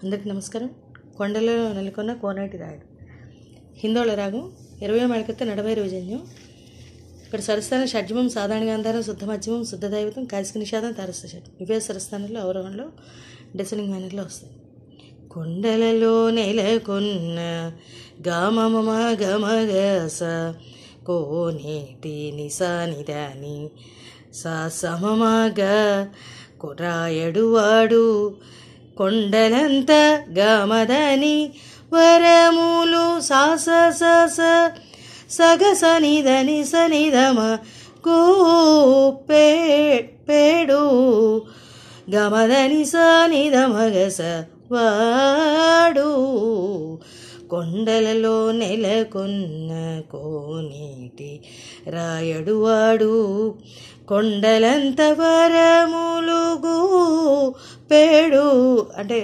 అందరికీ నమస్కారం. కొండలలో నెలకొన్న కోనేటి రాయుడు. హిందోళ రాగం 20 మేళకత్త నడభై రోజన్యం. ఇక్కడ స్వరస్థానం షడ్జమం, సాధారణ గాంధారం, శుద్ధ మధ్యమం, శుద్ధ దైవతం, కాశిక నిషాదం, తారస్థ షట్. ఇవే స్వరస్థానంలో అవరోహణలో డెసనింగ్ మేనర్లో వస్తాయి. కొండలలో నెలకొన్న గామమ గమగస కోనేటి నిసానిదాని సమమగ కొరాయడు వాడు కొండలంత గమదని వరములు సాస సస సగసనిదని సనిదమ పేడు గమదని సనిదమగస వాడు కొండలలో నెలకొన్న కోనేటి రాయడు వాడు కొండలంత వరములుగు పేడు అంటే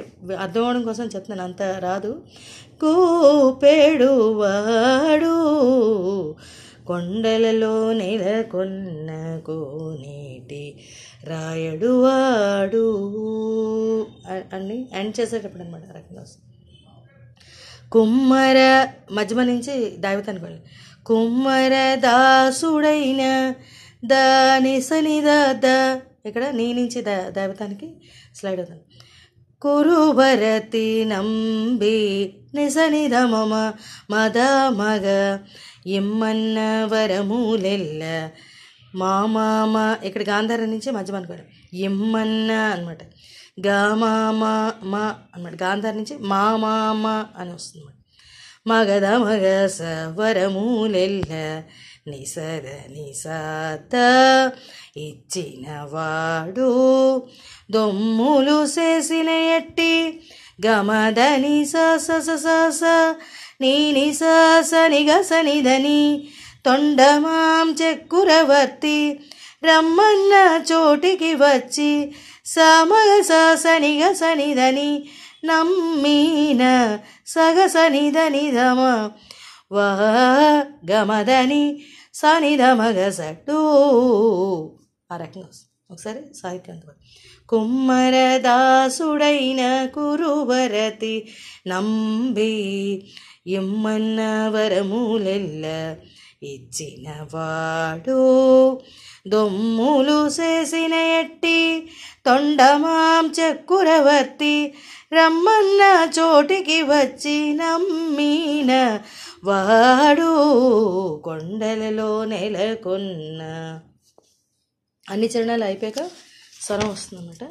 అర్థం అవడం కోసం చెప్తున్నాను, అంత రాదు. పేడు వాడు కొండలలో నెలకొన్న కోనేటి రాయడు వాడు అని ఎండ్ చేసేటప్పుడు అనమాట. ఆ రకంగా వస్తుంది. కుమ్మర మధ్యమ నుంచి దైవతానికి వెళ్ళి కుమ్మర దాసుడైన దాని సనిద ద ఇక్కడ నీ నుంచి దైవతానికి స్లైడ్ అవుతుంది. కురుభరతి నంబి నిసనిద మమ మద మగ ఇమ్మన్న వరములెల్ల మామామ ఇక్కడ గాంధారం నుంచి మధ్యమానికి వెళ్ళి ఇమ్మన్న అనమాట. గామామ మా అనమాట. గాంధారం నుంచి మామామ అని వస్తుంది అనమాట. మగధ మగస వరములెల్ల నిసద నిసాత ఇచ్చినవాడు దొమ్ములు చేసిన ఎట్టి గమదని సస నీని సనిగసనిదని తొండమాం చెక్కురవర్తి రమ్మన్న చోటికి వచ్చి సమగ సనిగసనిదని నమ్మీన సగసనిదనిదమ వా గమదని సనిదమగసట్టు. ఆ రకంగా వస్తుంది. ఒకసారి సాహిత్యంతో కుమ్మరదాసుడైన కురువరతి నంబి ఇమ్మన్న వరములెల్ల ఇచ్చినవాడు దొమ్ములు చేసిన ఎట్టి తొండమాం చెక్కురవర్తి రమ్మన్న చోటికి వచ్చి నమ్మీన వాడు కొండలలో నెలకొన్న. అన్ని చరణాలు అయిపోయాక స్వరం వస్తుందన్నమాట.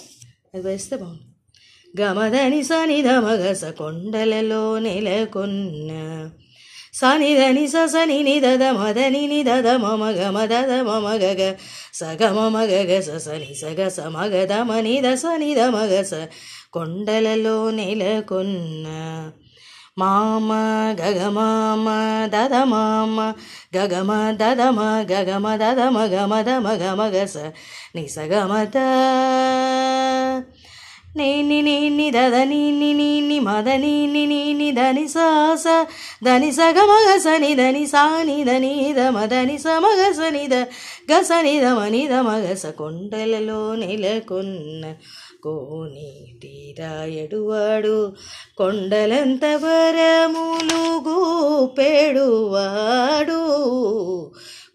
అది వేస్తే బాగుంది. గమదని సనిదమగస కొండలలో నెలకొన్న సనిదని సని నిదద మదని నిదద మమ గమదద మమ గగ సగమ మగగ సని సగ సమగద మనిద సనిద మగస కొండలలో నెలకొన్న మామ గగమామ దద మామ గగమ దదమ గగమ దదమ గమద మగమగస నిసగమద నేని నీని దద నీని నీని మద నీని నీని ధని సాస ధని సగమగ సని ధని సాని ధని దమదని సమగ సనిద గసనిద మనిద మగస కొండలలో నెలకొన్న కోనేటి రాయడు వాడు కొండలంత వరములుగు పేడు వాడు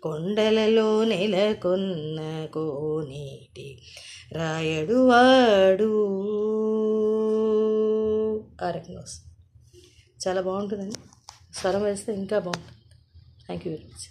కొండలలో నెలకొన్న కోనేటి రాయడు వాడు. ఆ రకంగా వస్తుంది. చాలా బాగుంటుందండి. స్వరం వేస్తే ఇంకా బాగుంటుంది. Thank you very much.